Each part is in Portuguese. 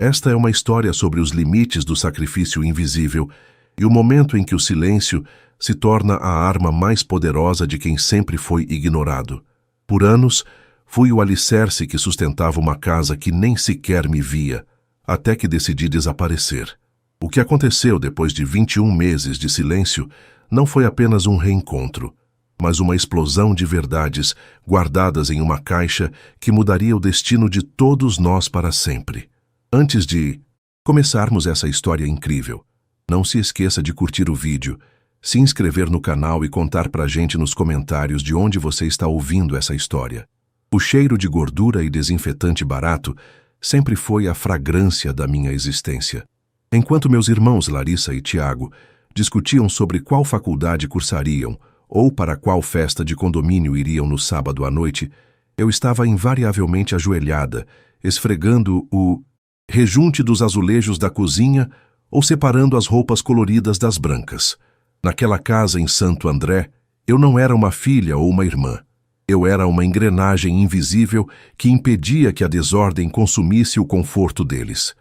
Esta é uma história sobre os limites do sacrifício invisível e o momento em que o silêncio se torna a arma mais poderosa de quem sempre foi ignorado. Por anos, fui o alicerce que sustentava uma casa que nem sequer me via, até que decidi desaparecer. O que aconteceu depois de 21 meses de silêncio não foi apenas um reencontro, mas uma explosão de verdades guardadas em uma caixa que mudaria o destino de todos nós para sempre. Antes de começarmos essa história incrível, não se esqueça de curtir o vídeo, se inscrever no canal e contar pra gente nos comentários de onde você está ouvindo essa história. O cheiro de gordura e desinfetante barato sempre foi a fragrância da minha existência. Enquanto meus irmãos Larissa e Tiago discutiam sobre qual faculdade cursariam ou para qual festa de condomínio iriam no sábado à noite, eu estava invariavelmente ajoelhada, esfregando o rejunte dos azulejos da cozinha ou separando as roupas coloridas das brancas. Naquela casa em Santo André, eu não era uma filha ou uma irmã. Eu era uma engrenagem invisível que impedia que a desordem consumisse o conforto deles.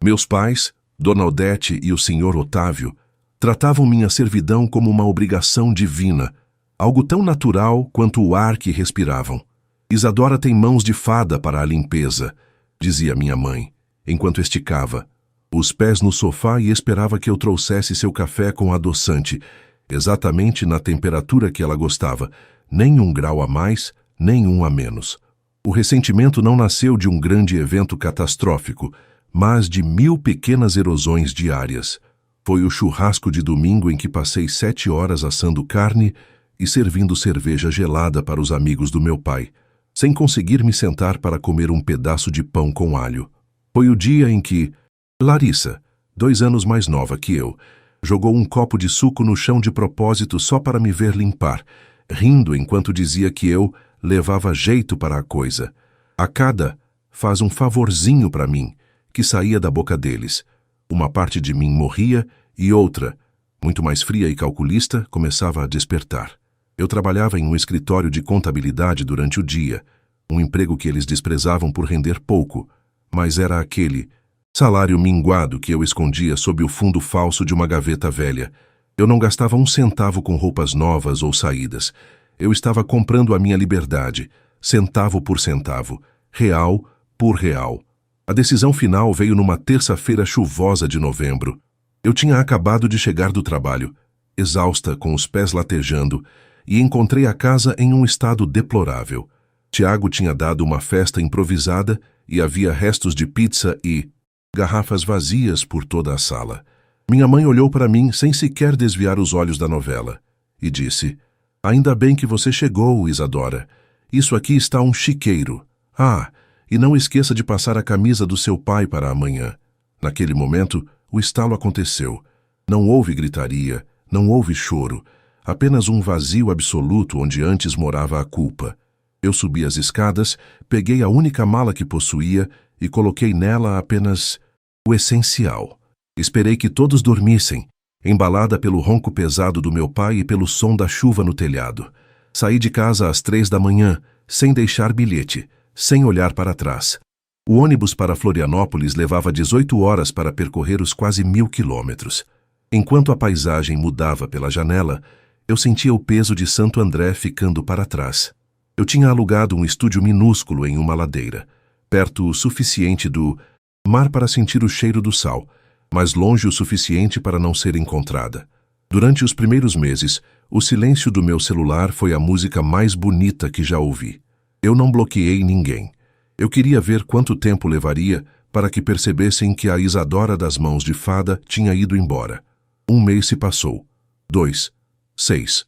Meus pais, Dona Odete e o Sr. Otávio, tratavam minha servidão como uma obrigação divina, algo tão natural quanto o ar que respiravam. Isadora tem mãos de fada para a limpeza, dizia minha mãe, enquanto esticava os pés no sofá e esperava que eu trouxesse seu café com adoçante, exatamente na temperatura que ela gostava, nem 1 grau a mais, nem 1 a menos. O ressentimento não nasceu de um grande evento catastrófico, mas de 1000 pequenas erosões diárias. Foi o churrasco de domingo em que passei 7 horas assando carne e servindo cerveja gelada para os amigos do meu pai, sem conseguir me sentar para comer um pedaço de pão com alho. Foi o dia em que Larissa, 2 anos mais nova que eu, jogou um copo de suco no chão de propósito só para me ver limpar, rindo enquanto dizia que eu levava jeito para a coisa. A cada faz um favorzinho para mim, que saía da boca deles. Uma parte de mim morria e outra, muito mais fria e calculista, começava a despertar. Eu trabalhava em um escritório de contabilidade durante o dia, um emprego que eles desprezavam por render pouco, mas era aquele salário minguado que eu escondia sob o fundo falso de uma gaveta velha. Eu não gastava 1 centavo com roupas novas ou saídas. Eu estava comprando a minha liberdade, centavo por centavo, real por real. A decisão final veio numa terça-feira chuvosa de novembro. Eu tinha acabado de chegar do trabalho, exausta, com os pés latejando, e encontrei a casa em um estado deplorável. Tiago tinha dado uma festa improvisada e havia restos de pizza e garrafas vazias por toda a sala. Minha mãe olhou para mim sem sequer desviar os olhos da novela e disse: "Ainda bem que você chegou, Isadora. Isso aqui está um chiqueiro. Ah, e não esqueça de passar a camisa do seu pai para amanhã." Naquele momento, o estalo aconteceu. Não houve gritaria, não houve choro, apenas um vazio absoluto onde antes morava a culpa. Eu subi as escadas, peguei a única mala que possuía e coloquei nela apenas o essencial. Esperei que todos dormissem, embalada pelo ronco pesado do meu pai e pelo som da chuva no telhado. Saí de casa às 3 da manhã, sem deixar bilhete, sem olhar para trás. O ônibus para Florianópolis levava 18 horas para percorrer os quase 1000 quilômetros. Enquanto a paisagem mudava pela janela, eu sentia o peso de Santo André ficando para trás. Eu tinha alugado um estúdio minúsculo em uma ladeira, perto o suficiente do mar para sentir o cheiro do sal, mas longe o suficiente para não ser encontrada. Durante os primeiros meses, o silêncio do meu celular foi a música mais bonita que já ouvi. Eu não bloqueei ninguém. Eu queria ver quanto tempo levaria para que percebessem que a Isadora das mãos de fada tinha ido embora. 1 mês se passou. 2, 6,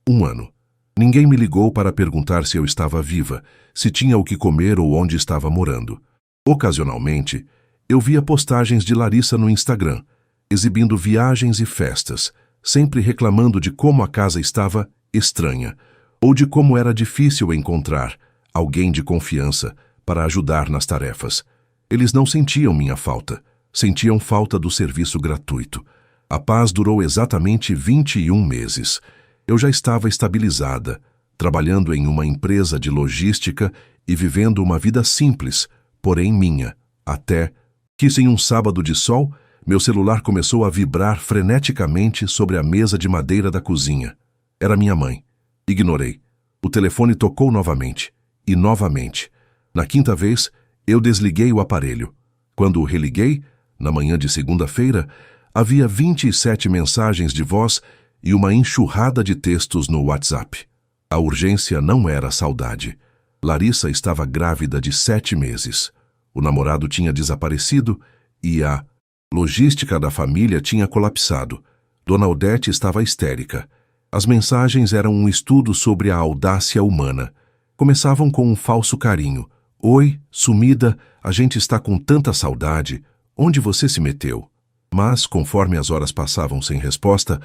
1 ano. Ninguém me ligou para perguntar se eu estava viva, se tinha o que comer ou onde estava morando. Ocasionalmente, eu via postagens de Larissa no Instagram, exibindo viagens e festas, sempre reclamando de como a casa estava estranha, ou de como era difícil encontrar alguém de confiança para ajudar nas tarefas. Eles não sentiam minha falta, sentiam falta do serviço gratuito. A paz durou exatamente 21 meses. Eu já estava estabilizada, trabalhando em uma empresa de logística e vivendo uma vida simples, porém minha, até Que em um sábado de sol, meu celular começou a vibrar freneticamente sobre a mesa de madeira da cozinha. Era minha mãe. Ignorei. O telefone tocou novamente. E novamente. Na quinta vez, eu desliguei o aparelho. Quando o religuei, na manhã de segunda-feira, havia 27 mensagens de voz e uma enxurrada de textos no WhatsApp. A urgência não era saudade. Larissa estava grávida de 7 meses. O namorado tinha desaparecido e a logística da família tinha colapsado. Dona Odete estava histérica. As mensagens eram um estudo sobre a audácia humana. Começavam com um falso carinho. Oi, sumida, a gente está com tanta saudade. Onde você se meteu? Mas, conforme as horas passavam sem resposta,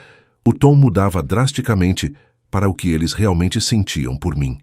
o tom mudava drasticamente para o que eles realmente sentiam por mim.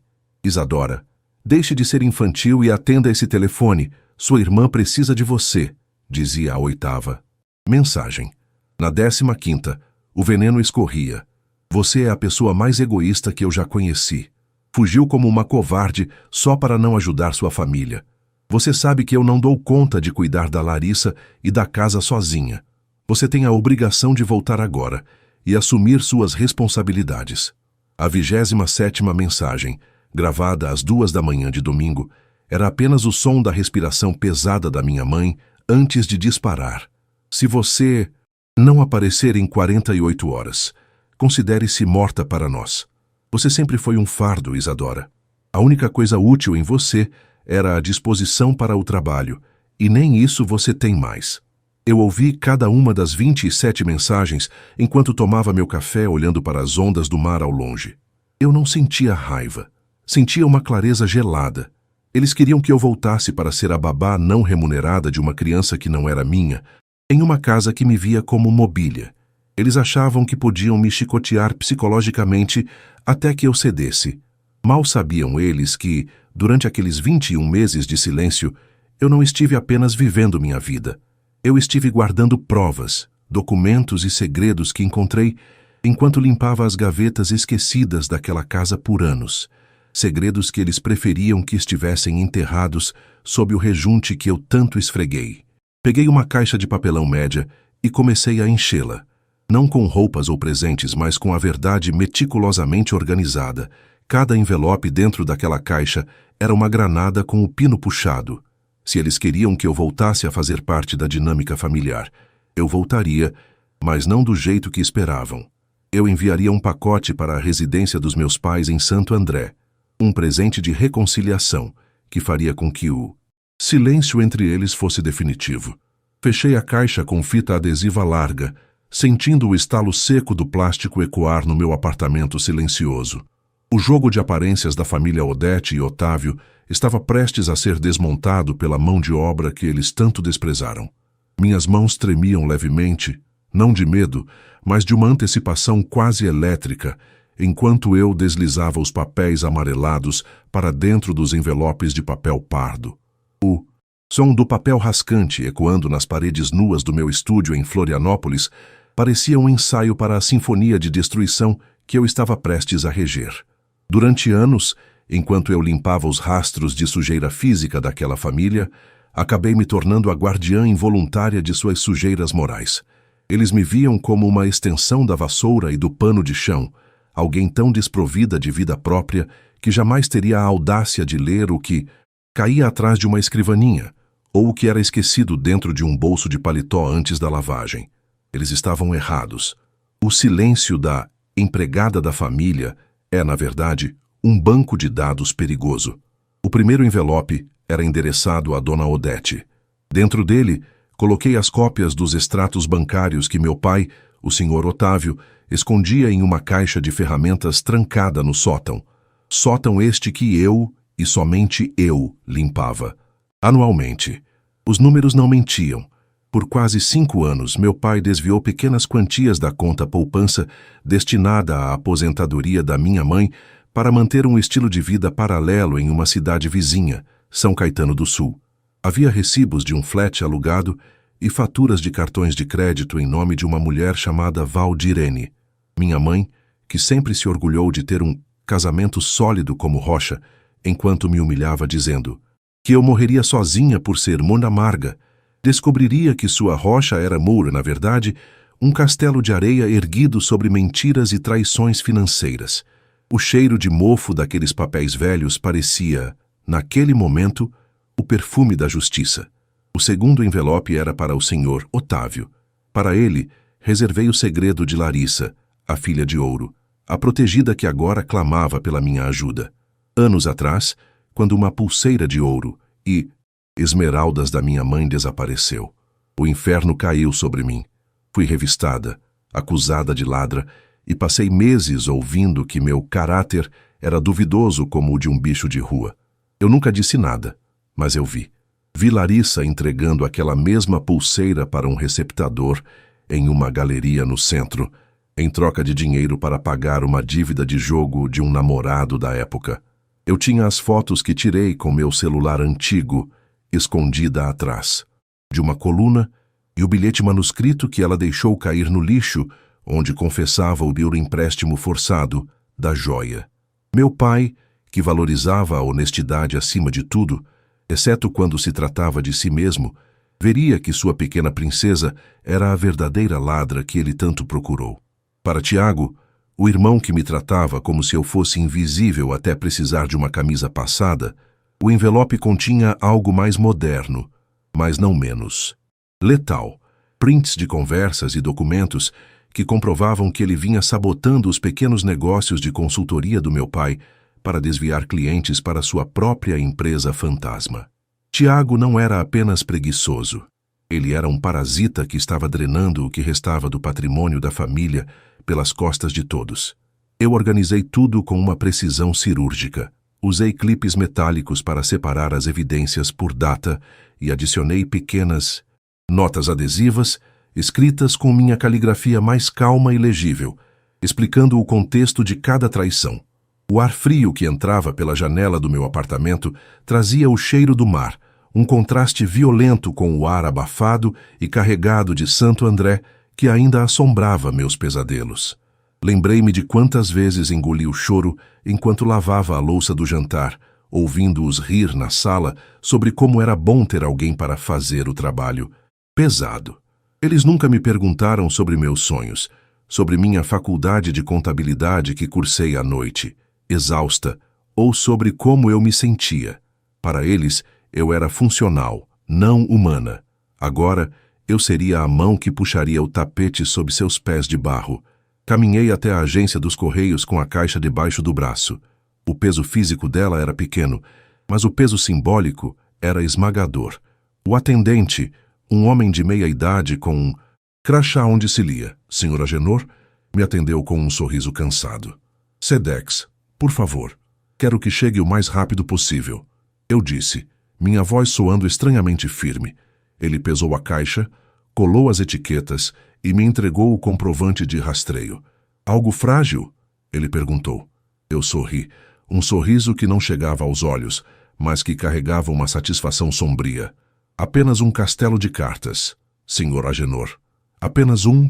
Isadora, deixe de ser infantil e atenda esse telefone. Sua irmã precisa de você, dizia a 8ª. Mensagem. Na 15ª, o veneno escorria. Você é a pessoa mais egoísta que eu já conheci. Fugiu como uma covarde só para não ajudar sua família. Você sabe que eu não dou conta de cuidar da Larissa e da casa sozinha. Você tem a obrigação de voltar agora e assumir suas responsabilidades. A 27ª mensagem, gravada às 2 da manhã de domingo, era apenas o som da respiração pesada da minha mãe antes de disparar. Se você não aparecer em 48 horas, considere-se morta para nós. Você sempre foi um fardo, Isadora. A única coisa útil em você era a disposição para o trabalho, e nem isso você tem mais. Eu ouvi cada uma das 27 mensagens enquanto tomava meu café olhando para as ondas do mar ao longe. Eu não sentia raiva. Sentia uma clareza gelada. Eles queriam que eu voltasse para ser a babá não remunerada de uma criança que não era minha, em uma casa que me via como mobília. Eles achavam que podiam me chicotear psicologicamente até que eu cedesse. Mal sabiam eles que, durante aqueles 21 meses de silêncio, eu não estive apenas vivendo minha vida. Eu estive guardando provas, documentos e segredos que encontrei enquanto limpava as gavetas esquecidas daquela casa por anos. Segredos que eles preferiam que estivessem enterrados sob o rejunte que eu tanto esfreguei. Peguei uma caixa de papelão média e comecei a enchê-la. Não com roupas ou presentes, mas com a verdade meticulosamente organizada. Cada envelope dentro daquela caixa era uma granada com o pino puxado. Se eles queriam que eu voltasse a fazer parte da dinâmica familiar, eu voltaria, mas não do jeito que esperavam. Eu enviaria um pacote para a residência dos meus pais em Santo André. Um presente de reconciliação, que faria com que o silêncio entre eles fosse definitivo. Fechei a caixa com fita adesiva larga, sentindo o estalo seco do plástico ecoar no meu apartamento silencioso. O jogo de aparências da família Odete e Otávio estava prestes a ser desmontado pela mão de obra que eles tanto desprezaram. Minhas mãos tremiam levemente, não de medo, mas de uma antecipação quase elétrica, enquanto eu deslizava os papéis amarelados para dentro dos envelopes de papel pardo. O som do papel rascante ecoando nas paredes nuas do meu estúdio em Florianópolis parecia um ensaio para a sinfonia de destruição que eu estava prestes a reger. Durante anos, enquanto eu limpava os rastros de sujeira física daquela família, acabei me tornando a guardiã involuntária de suas sujeiras morais. Eles me viam como uma extensão da vassoura e do pano de chão, alguém tão desprovida de vida própria que jamais teria a audácia de ler o que caía atrás de uma escrivaninha, ou o que era esquecido dentro de um bolso de paletó antes da lavagem. Eles estavam errados. O silêncio da empregada da família é, na verdade, um banco de dados perigoso. O primeiro envelope era endereçado a Dona Odete. Dentro dele, coloquei as cópias dos extratos bancários que meu pai, o Sr. Otávio, escondia em uma caixa de ferramentas trancada no sótão. Sótão este que eu, e somente eu, limpava. Anualmente. Os números não mentiam. Por quase 5 anos, meu pai desviou pequenas quantias da conta poupança destinada à aposentadoria da minha mãe para manter um estilo de vida paralelo em uma cidade vizinha, São Caetano do Sul. Havia recibos de um flat alugado e faturas de cartões de crédito em nome de uma mulher chamada Valdirene. Minha mãe, que sempre se orgulhou de ter um casamento sólido como rocha, enquanto me humilhava dizendo que eu morreria sozinha por ser Mona Amarga, Descobriria que sua rocha era Moura, na verdade, um castelo de areia erguido sobre mentiras e traições financeiras. O cheiro de mofo daqueles papéis velhos parecia, naquele momento, o perfume da justiça. O segundo envelope era para o senhor Otávio. Para ele, reservei o segredo de Larissa, a filha de ouro, a protegida que agora clamava pela minha ajuda. Anos atrás, quando uma pulseira de ouro e esmeraldas da minha mãe desapareceu, o inferno caiu sobre mim. Fui revistada, acusada de ladra, e passei meses ouvindo que meu caráter era duvidoso como o de um bicho de rua. Eu nunca disse nada, mas eu vi. Vi Larissa entregando aquela mesma pulseira para um receptador em uma galeria no centro, em troca de dinheiro para pagar uma dívida de jogo de um namorado da época. Eu tinha as fotos que tirei com meu celular antigo, escondida atrás de uma coluna, e o bilhete manuscrito que ela deixou cair no lixo, onde confessava o empréstimo forçado da joia. Meu pai, que valorizava a honestidade acima de tudo, exceto quando se tratava de si mesmo, veria que sua pequena princesa era a verdadeira ladra que ele tanto procurou. Para Tiago, o irmão que me tratava como se eu fosse invisível até precisar de uma camisa passada, o envelope continha algo mais moderno, mas não menos letal. Prints de conversas e documentos que comprovavam que ele vinha sabotando os pequenos negócios de consultoria do meu pai para desviar clientes para sua própria empresa fantasma. Tiago não era apenas preguiçoso. Ele era um parasita que estava drenando o que restava do patrimônio da família pelas costas de todos. Eu organizei tudo com uma precisão cirúrgica. Usei clipes metálicos para separar as evidências por data e adicionei pequenas notas adesivas, escritas com minha caligrafia mais calma e legível, explicando o contexto de cada traição. O ar frio que entrava pela janela do meu apartamento trazia o cheiro do mar, um contraste violento com o ar abafado e carregado de Santo André que ainda assombrava meus pesadelos. Lembrei-me de quantas vezes engoli o choro enquanto lavava a louça do jantar, ouvindo-os rir na sala sobre como era bom ter alguém para fazer o trabalho pesado. Eles nunca me perguntaram sobre meus sonhos, sobre minha faculdade de contabilidade que cursei à noite, exausta, ou sobre como eu me sentia. Para eles, eu era funcional, não humana. Agora, eu seria a mão que puxaria o tapete sob seus pés de barro. Caminhei até a agência dos Correios com a caixa debaixo do braço. O peso físico dela era pequeno, mas o peso simbólico era esmagador. O atendente, um homem de meia idade com um crachá onde se lia, Sr. Agenor, me atendeu com um sorriso cansado. Sedex, por favor, quero que chegue o mais rápido possível. Eu disse, minha voz soando estranhamente firme. Ele pesou a caixa, colou as etiquetas e me entregou o comprovante de rastreio. Algo frágil? Ele perguntou. Eu sorri, um sorriso que não chegava aos olhos, mas que carregava uma satisfação sombria. Apenas um castelo de cartas, Sr. Agenor. Apenas um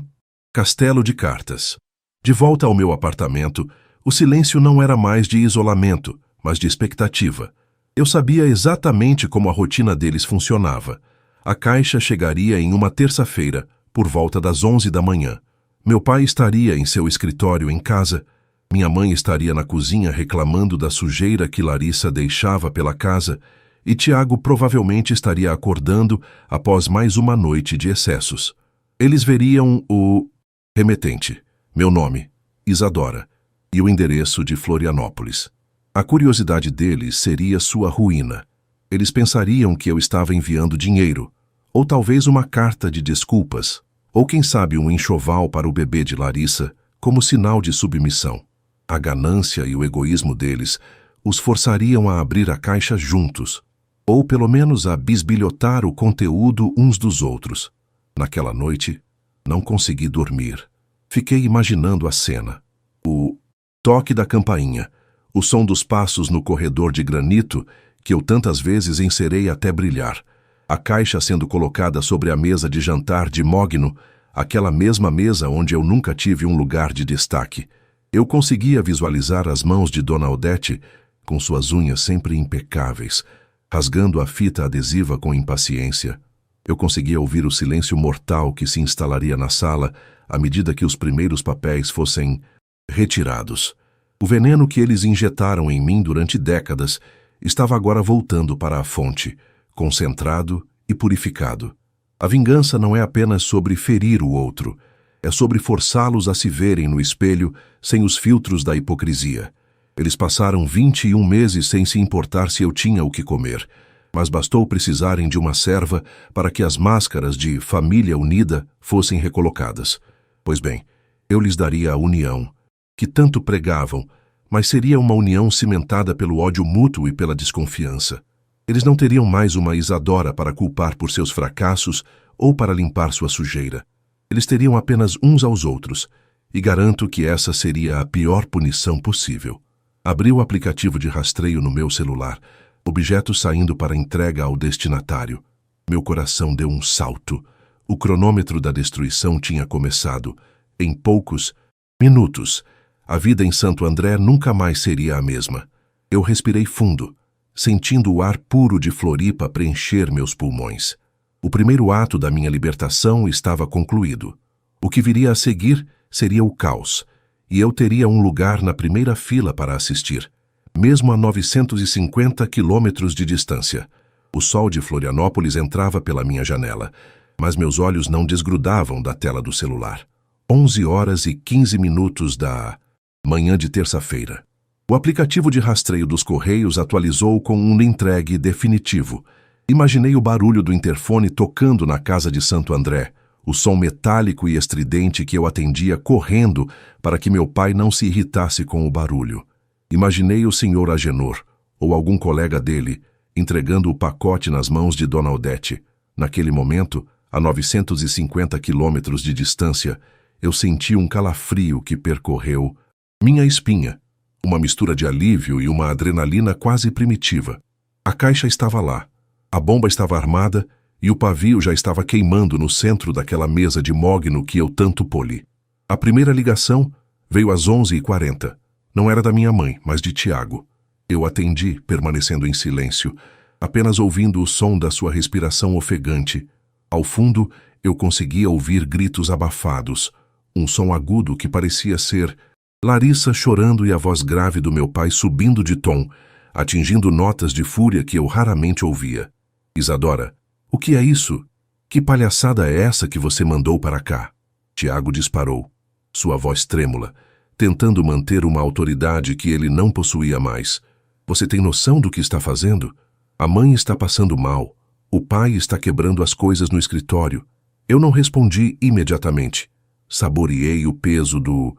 castelo de cartas. De volta ao meu apartamento, o silêncio não era mais de isolamento, mas de expectativa. Eu sabia exatamente como a rotina deles funcionava. A caixa chegaria em uma terça-feira, por volta das 11 da manhã. Meu pai estaria em seu escritório em casa. Minha mãe estaria na cozinha reclamando da sujeira que Larissa deixava pela casa, e Tiago provavelmente estaria acordando após mais uma noite de excessos. Eles veriam o remetente, meu nome, Isadora, e o endereço de Florianópolis. A curiosidade deles seria sua ruína. Eles pensariam que eu estava enviando dinheiro, ou talvez uma carta de desculpas, ou quem sabe um enxoval para o bebê de Larissa, como sinal de submissão. A ganância e o egoísmo deles os forçariam a abrir a caixa juntos, ou pelo menos a bisbilhotar o conteúdo uns dos outros. Naquela noite, não consegui dormir. Fiquei imaginando a cena. O toque da campainha, o som dos passos no corredor de granito que eu tantas vezes encerei até brilhar, a caixa sendo colocada sobre a mesa de jantar de Mogno, aquela mesma mesa onde eu nunca tive um lugar de destaque. Eu conseguia visualizar as mãos de Dona Odete, com suas unhas sempre impecáveis, rasgando a fita adesiva com impaciência. Eu conseguia ouvir o silêncio mortal que se instalaria na sala à medida que os primeiros papéis fossem retirados. O veneno que eles injetaram em mim durante décadas estava agora voltando para a fonte, concentrado e purificado. A vingança não é apenas sobre ferir o outro, é sobre forçá-los a se verem no espelho sem os filtros da hipocrisia. Eles passaram 21 meses sem se importar se eu tinha o que comer, mas bastou precisarem de uma serva para que as máscaras de família unida fossem recolocadas. Pois bem, eu lhes daria a união, que tanto pregavam, mas seria uma união cimentada pelo ódio mútuo e pela desconfiança. Eles não teriam mais uma Isadora para culpar por seus fracassos ou para limpar sua sujeira. Eles teriam apenas uns aos outros, e garanto que essa seria a pior punição possível. Abri o aplicativo de rastreio no meu celular, objeto saindo para entrega ao destinatário. Meu coração deu um salto. O cronômetro da destruição tinha começado. Em poucos minutos, a vida em Santo André nunca mais seria a mesma. Eu respirei fundo, sentindo o ar puro de Floripa preencher meus pulmões. O primeiro ato da minha libertação estava concluído. O que viria a seguir seria o caos, e eu teria um lugar na primeira fila para assistir, mesmo a 950 quilômetros de distância. O sol de Florianópolis entrava pela minha janela, mas meus olhos não desgrudavam da tela do celular. 11h15 da manhã de terça-feira. O aplicativo de rastreio dos Correios atualizou com um entregue definitivo. Imaginei o barulho do interfone tocando na casa de Santo André, o som metálico e estridente que eu atendia correndo para que meu pai não se irritasse com o barulho. Imaginei o Sr. Agenor, ou algum colega dele, entregando o pacote nas mãos de Dona Odete. Naquele momento, a 950 quilômetros de distância, eu senti um calafrio que percorreu minha espinha, uma mistura de alívio e uma adrenalina quase primitiva. A caixa estava lá, a bomba estava armada e o pavio já estava queimando no centro daquela mesa de mogno que eu tanto poli. A primeira ligação veio às 11h40. Não era da minha mãe, mas de Tiago. Eu atendi, permanecendo em silêncio, apenas ouvindo o som da sua respiração ofegante. Ao fundo, eu conseguia ouvir gritos abafados, um som agudo que parecia ser Larissa chorando e a voz grave do meu pai subindo de tom, atingindo notas de fúria que eu raramente ouvia. Isadora, o que é isso? Que palhaçada é essa que você mandou para cá? Tiago disparou, sua voz trêmula, tentando manter uma autoridade que ele não possuía mais. Você tem noção do que está fazendo? A mãe está passando mal. O pai está quebrando as coisas no escritório. Eu não respondi imediatamente. Saboreei o peso do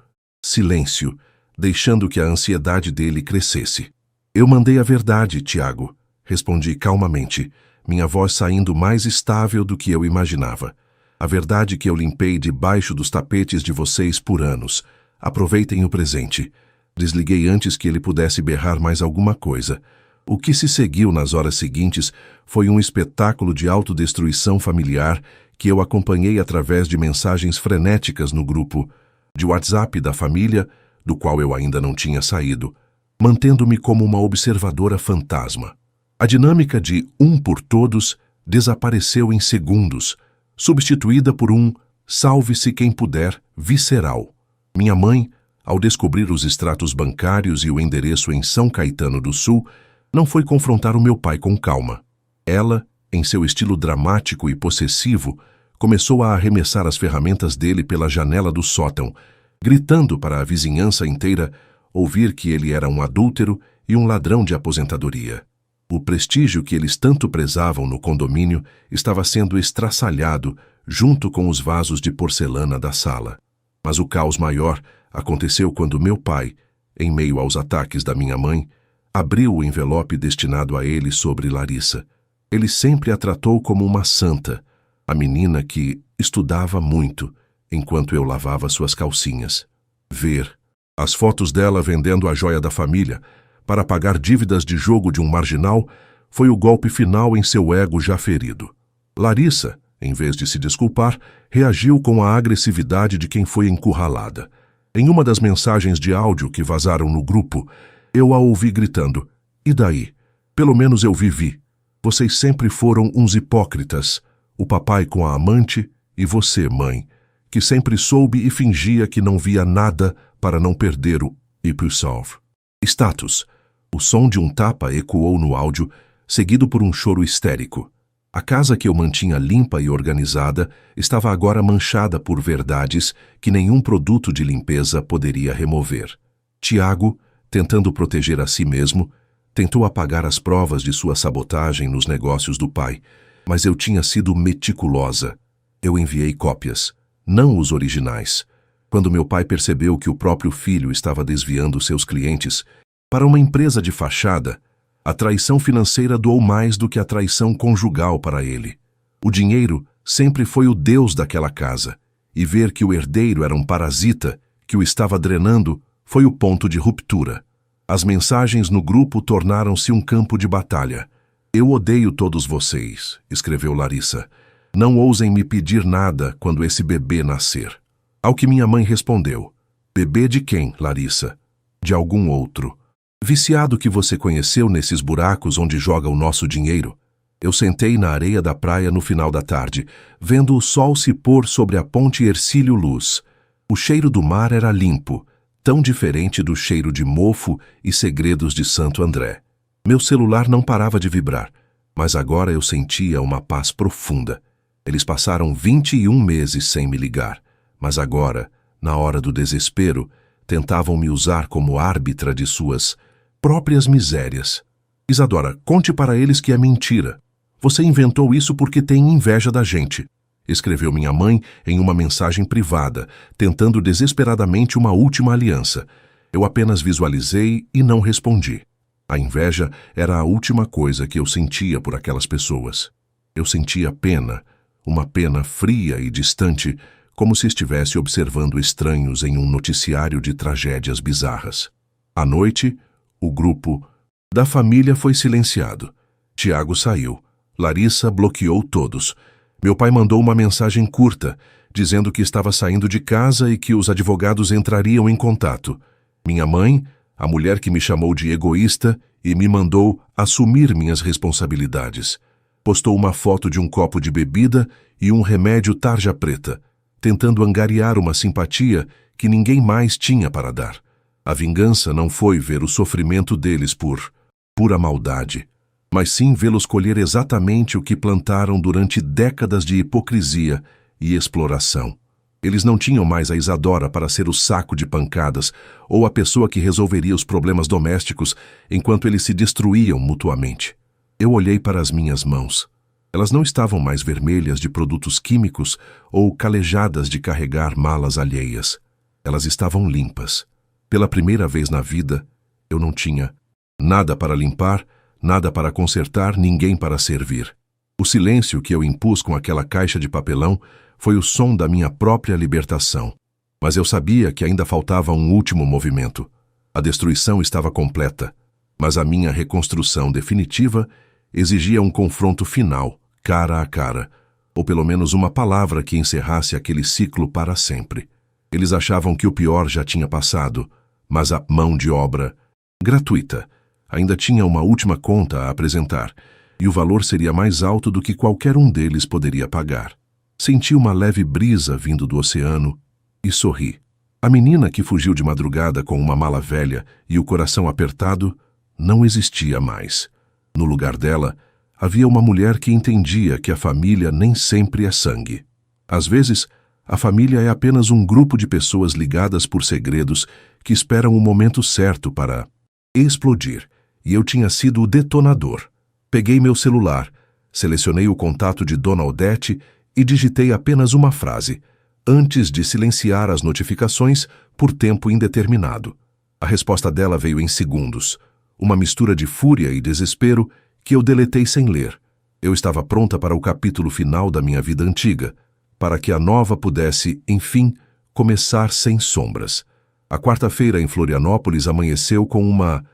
silêncio, deixando que a ansiedade dele crescesse. Eu mandei a verdade, Tiago, respondi calmamente, minha voz saindo mais estável do que eu imaginava. A verdade que eu limpei debaixo dos tapetes de vocês por anos. Aproveitem o presente. Desliguei antes que ele pudesse berrar mais alguma coisa. O que se seguiu nas horas seguintes foi um espetáculo de autodestruição familiar que eu acompanhei através de mensagens frenéticas no grupo de WhatsApp da família, do qual eu ainda não tinha saído, mantendo-me como uma observadora fantasma. A dinâmica de um por todos desapareceu em segundos, substituída por um salve-se quem puder visceral. Minha mãe, ao descobrir os extratos bancários e o endereço em São Caetano do Sul, não foi confrontar o meu pai com calma. Ela, em seu estilo dramático e possessivo, começou a arremessar as ferramentas dele pela janela do sótão, gritando para a vizinhança inteira ouvir que ele era um adúltero e um ladrão de aposentadoria. O prestígio que eles tanto prezavam no condomínio estava sendo estraçalhado junto com os vasos de porcelana da sala. Mas o caos maior aconteceu quando meu pai, em meio aos ataques da minha mãe, abriu o envelope destinado a ele sobre Larissa. Ele sempre a tratou como uma santa, a menina que estudava muito enquanto eu lavava suas calcinhas. Ver as fotos dela vendendo a joia da família para pagar dívidas de jogo de um marginal foi o golpe final em seu ego já ferido. Larissa, em vez de se desculpar, reagiu com a agressividade de quem foi encurralada. Em uma das mensagens de áudio que vazaram no grupo, eu a ouvi gritando: "E daí? Pelo menos eu vivi. Vocês sempre foram uns hipócritas. O papai com a amante e você, mãe, que sempre soube e fingia que não via nada para não perder o Ipsolve. Status. O som de um tapa ecoou no áudio, seguido por um choro histérico. A casa que eu mantinha limpa e organizada estava agora manchada por verdades que nenhum produto de limpeza poderia remover. Tiago, tentando proteger a si mesmo, tentou apagar as provas de sua sabotagem nos negócios do pai, mas eu tinha sido meticulosa. Eu enviei cópias, não os originais. Quando meu pai percebeu que o próprio filho estava desviando seus clientes para uma empresa de fachada, a traição financeira doou mais do que a traição conjugal para ele. O dinheiro sempre foi o deus daquela casa, e ver que o herdeiro era um parasita que o estava drenando foi o ponto de ruptura. As mensagens no grupo tornaram-se um campo de batalha. Eu odeio todos vocês, escreveu Larissa. Não ousem me pedir nada quando esse bebê nascer. Ao que minha mãe respondeu: bebê de quem, Larissa? De algum outro. Viciado que você conheceu nesses buracos onde joga o nosso dinheiro? Eu sentei na areia da praia no final da tarde, vendo o sol se pôr sobre a ponte Hercílio Luz. O cheiro do mar era limpo, tão diferente do cheiro de mofo e segredos de Santo André. Meu celular não parava de vibrar, mas agora eu sentia uma paz profunda. Eles passaram 21 meses sem me ligar, mas agora, na hora do desespero, tentavam me usar como árbitra de suas próprias misérias. Isadora, conte para eles que é mentira. Você inventou isso porque tem inveja da gente, escreveu minha mãe em uma mensagem privada, tentando desesperadamente uma última aliança. Eu apenas visualizei e não respondi. A inveja era a última coisa que eu sentia por aquelas pessoas. Eu sentia pena, uma pena fria e distante, como se estivesse observando estranhos em um noticiário de tragédias bizarras. À noite, o grupo da família foi silenciado. Tiago saiu. Larissa bloqueou todos. Meu pai mandou uma mensagem curta, dizendo que estava saindo de casa e que os advogados entrariam em contato. Minha mãe, a mulher que me chamou de egoísta e me mandou assumir minhas responsabilidades, postou uma foto de um copo de bebida e um remédio tarja preta, tentando angariar uma simpatia que ninguém mais tinha para dar. A vingança não foi ver o sofrimento deles por pura maldade, mas sim vê-los colher exatamente o que plantaram durante décadas de hipocrisia e exploração. Eles não tinham mais a Isadora para ser o saco de pancadas ou a pessoa que resolveria os problemas domésticos enquanto eles se destruíam mutuamente. Eu olhei para as minhas mãos. Elas não estavam mais vermelhas de produtos químicos ou calejadas de carregar malas alheias. Elas estavam limpas. Pela primeira vez na vida, eu não tinha nada para limpar, nada para consertar, ninguém para servir. O silêncio que eu impus com aquela caixa de papelão foi o som da minha própria libertação. Mas eu sabia que ainda faltava um último movimento. A destruição estava completa, mas a minha reconstrução definitiva exigia um confronto final, cara a cara, ou pelo menos uma palavra que encerrasse aquele ciclo para sempre. Eles achavam que o pior já tinha passado, mas a mão de obra, gratuita, ainda tinha uma última conta a apresentar, e o valor seria mais alto do que qualquer um deles poderia pagar. Senti uma leve brisa vindo do oceano e sorri. A menina que fugiu de madrugada com uma mala velha e o coração apertado não existia mais. No lugar dela, havia uma mulher que entendia que a família nem sempre é sangue. Às vezes, a família é apenas um grupo de pessoas ligadas por segredos que esperam o momento certo para explodir, e eu tinha sido o detonador. Peguei meu celular, selecionei o contato de Dona Odete e digitei apenas uma frase, antes de silenciar as notificações por tempo indeterminado. A resposta dela veio em segundos, uma mistura de fúria e desespero que eu deletei sem ler. Eu estava pronta para o capítulo final da minha vida antiga, para que a nova pudesse, enfim, começar sem sombras. A quarta-feira em Florianópolis amanheceu com uma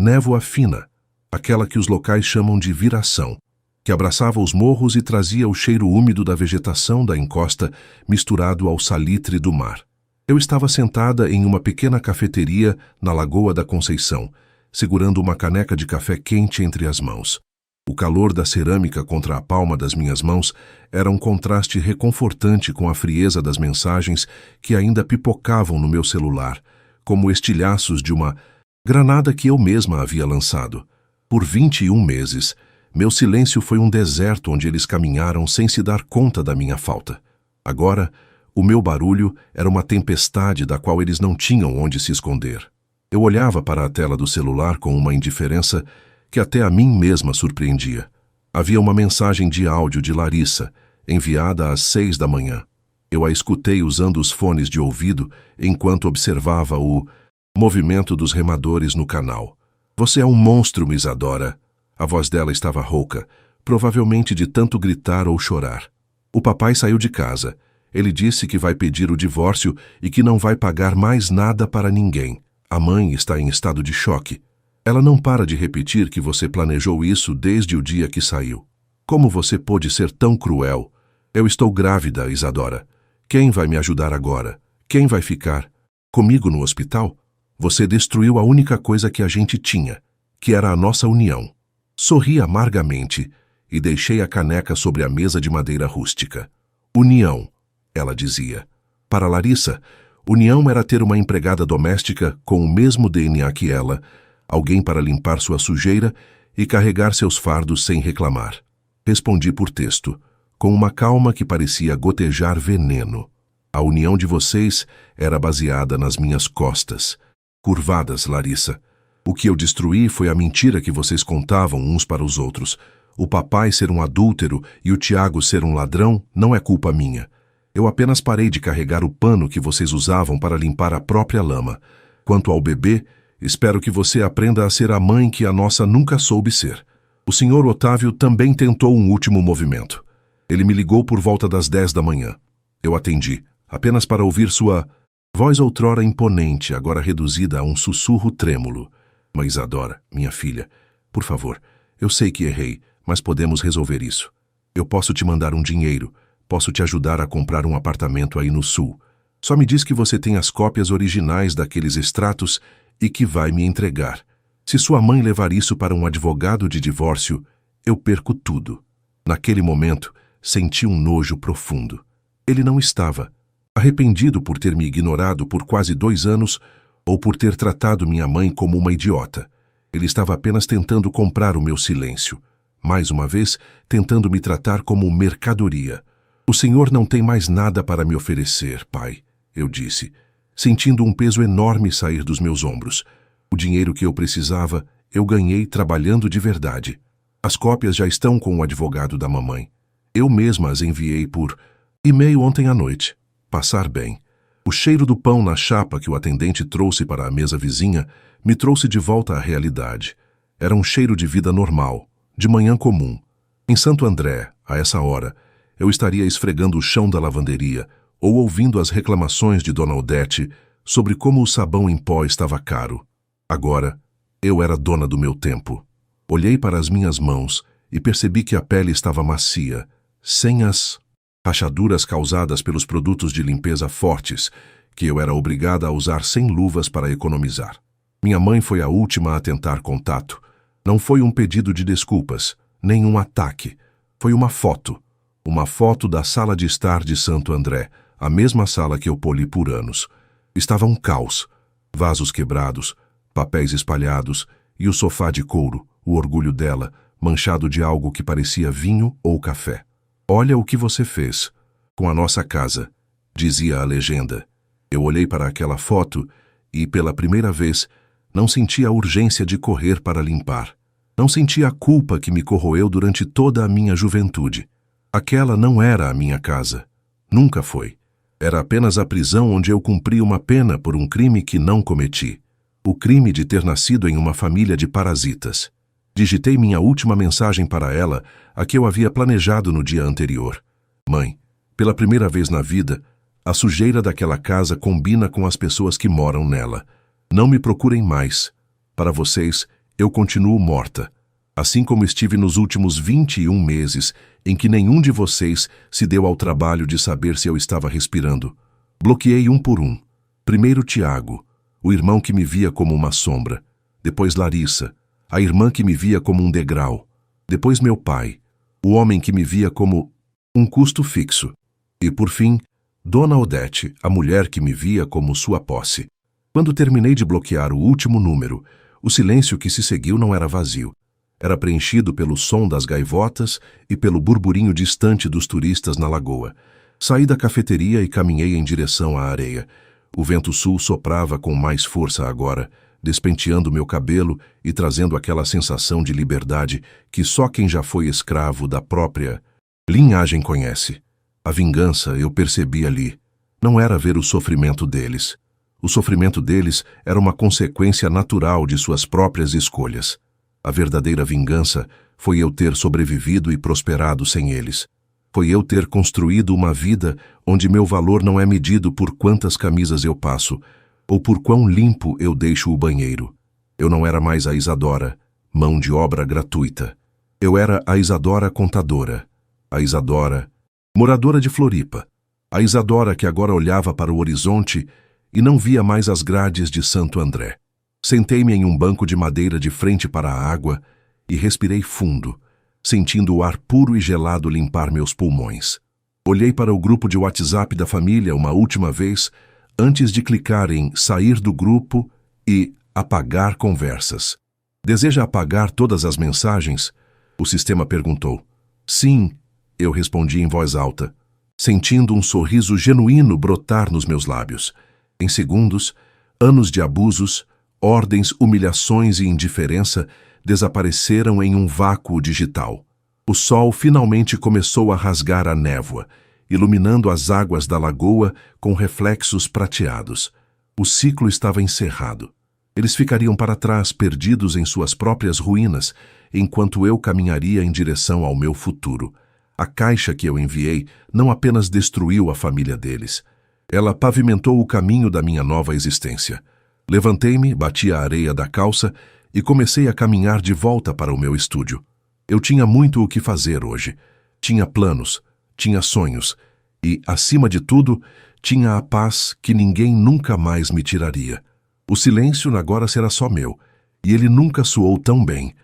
névoa fina, aquela que os locais chamam de viração, que abraçava os morros e trazia o cheiro úmido da vegetação da encosta misturado ao salitre do mar. Eu estava sentada em uma pequena cafeteria na Lagoa da Conceição, segurando uma caneca de café quente entre as mãos. O calor da cerâmica contra a palma das minhas mãos era um contraste reconfortante com a frieza das mensagens que ainda pipocavam no meu celular, como estilhaços de uma granada que eu mesma havia lançado. Por 21 meses, meu silêncio foi um deserto onde eles caminharam sem se dar conta da minha falta. Agora, o meu barulho era uma tempestade da qual eles não tinham onde se esconder. Eu olhava para a tela do celular com uma indiferença que até a mim mesma surpreendia. Havia uma mensagem de áudio de Larissa, enviada às 6 da manhã. Eu a escutei usando os fones de ouvido enquanto observava o movimento dos remadores no canal. Você é um monstro, Isadora. A voz dela estava rouca, provavelmente de tanto gritar ou chorar. O papai saiu de casa. Ele disse que vai pedir o divórcio e que não vai pagar mais nada para ninguém. A mãe está em estado de choque. Ela não para de repetir que você planejou isso desde o dia que saiu. Como você pôde ser tão cruel? Eu estou grávida, Isadora. Quem vai me ajudar agora? Quem vai ficar comigo no hospital? Você destruiu a única coisa que a gente tinha, que era a nossa união. Sorri amargamente e deixei a caneca sobre a mesa de madeira rústica. União, ela dizia. Para Larissa, união era ter uma empregada doméstica com o mesmo DNA que ela, alguém para limpar sua sujeira e carregar seus fardos sem reclamar. Respondi por texto, com uma calma que parecia gotejar veneno. A união de vocês era baseada nas minhas costas. Curvadas, Larissa. O que eu destruí foi a mentira que vocês contavam uns para os outros. O papai ser um adúltero e o Tiago ser um ladrão não é culpa minha. Eu apenas parei de carregar o pano que vocês usavam para limpar a própria lama. Quanto ao bebê, espero que você aprenda a ser a mãe que a nossa nunca soube ser. O Sr. Otávio também tentou um último movimento. Ele me ligou por volta das 10 da manhã. Eu atendi, apenas para ouvir sua voz outrora imponente, agora reduzida a um sussurro trêmulo. Mas Isadora, minha filha, por favor, eu sei que errei, mas podemos resolver isso. Eu posso te mandar um dinheiro, posso te ajudar a comprar um apartamento aí no sul. Só me diz que você tem as cópias originais daqueles extratos e que vai me entregar. Se sua mãe levar isso para um advogado de divórcio, eu perco tudo. Naquele momento, senti um nojo profundo. Ele não estava arrependido por ter me ignorado por quase 2 anos ou por ter tratado minha mãe como uma idiota. Ele estava apenas tentando comprar o meu silêncio. Mais uma vez, tentando me tratar como mercadoria. O senhor não tem mais nada para me oferecer, pai, eu disse, sentindo um peso enorme sair dos meus ombros. O dinheiro que eu precisava, eu ganhei trabalhando de verdade. As cópias já estão com o advogado da mamãe. Eu mesma as enviei por e-mail ontem à noite. Passar bem. O cheiro do pão na chapa que o atendente trouxe para a mesa vizinha me trouxe de volta à realidade. Era um cheiro de vida normal, de manhã comum. Em Santo André, a essa hora, eu estaria esfregando o chão da lavanderia ou ouvindo as reclamações de Dona Odete sobre como o sabão em pó estava caro. Agora, eu era dona do meu tempo. Olhei para as minhas mãos e percebi que a pele estava macia, sem as rachaduras causadas pelos produtos de limpeza fortes, que eu era obrigada a usar sem luvas para economizar. Minha mãe foi a última a tentar contato. Não foi um pedido de desculpas, nem um ataque. Foi uma foto da sala de estar de Santo André, a mesma sala que eu poli por anos. Estava um caos, vasos quebrados, papéis espalhados e o sofá de couro, o orgulho dela, manchado de algo que parecia vinho ou café. Olha o que você fez com a nossa casa, dizia a legenda. Eu olhei para aquela foto e, pela primeira vez, não senti a urgência de correr para limpar. Não senti a culpa que me corroeu durante toda a minha juventude. Aquela não era a minha casa. Nunca foi. Era apenas a prisão onde eu cumpri uma pena por um crime que não cometi. O crime de ter nascido em uma família de parasitas. Digitei minha última mensagem para ela, a que eu havia planejado no dia anterior. Mãe, pela primeira vez na vida, a sujeira daquela casa combina com as pessoas que moram nela. Não me procurem mais. Para vocês, eu continuo morta. Assim como estive nos últimos 21 meses, em que nenhum de vocês se deu ao trabalho de saber se eu estava respirando. Bloqueei um por um. Primeiro Tiago, o irmão que me via como uma sombra. Depois Larissa, a irmã que me via como um degrau. Depois meu pai, o homem que me via como um custo fixo. E, por fim, Dona Odete, a mulher que me via como sua posse. Quando terminei de bloquear o último número, o silêncio que se seguiu não era vazio. Era preenchido pelo som das gaivotas e pelo burburinho distante dos turistas na lagoa. Saí da cafeteria e caminhei em direção à areia. O vento sul soprava com mais força agora, despenteando meu cabelo e trazendo aquela sensação de liberdade que só quem já foi escravo da própria linhagem conhece. A vingança, eu percebi ali, não era ver o sofrimento deles. O sofrimento deles era uma consequência natural de suas próprias escolhas. A verdadeira vingança foi eu ter sobrevivido e prosperado sem eles. Foi eu ter construído uma vida onde meu valor não é medido por quantas camisas eu passo, ou por quão limpo eu deixo o banheiro. Eu não era mais a Isadora, mão de obra gratuita. Eu era a Isadora contadora, a Isadora, moradora de Floripa, a Isadora que agora olhava para o horizonte e não via mais as grades de Santo André. Sentei-me em um banco de madeira de frente para a água e respirei fundo, sentindo o ar puro e gelado limpar meus pulmões. Olhei para o grupo de WhatsApp da família uma última vez, antes de clicar em sair do grupo e apagar conversas. Deseja apagar todas as mensagens? O sistema perguntou. Sim, eu respondi em voz alta, sentindo um sorriso genuíno brotar nos meus lábios. Em segundos, anos de abusos, ordens, humilhações e indiferença desapareceram em um vácuo digital. O sol finalmente começou a rasgar a névoa, iluminando as águas da lagoa com reflexos prateados. O ciclo estava encerrado. Eles ficariam para trás, perdidos em suas próprias ruínas, enquanto eu caminharia em direção ao meu futuro. A caixa que eu enviei não apenas destruiu a família deles. Ela pavimentou o caminho da minha nova existência. Levantei-me, bati a areia da calça e comecei a caminhar de volta para o meu estúdio. Eu tinha muito o que fazer hoje. Tinha planos, tinha sonhos e, acima de tudo, tinha a paz que ninguém nunca mais me tiraria. O silêncio agora será só meu, e ele nunca soou tão bem,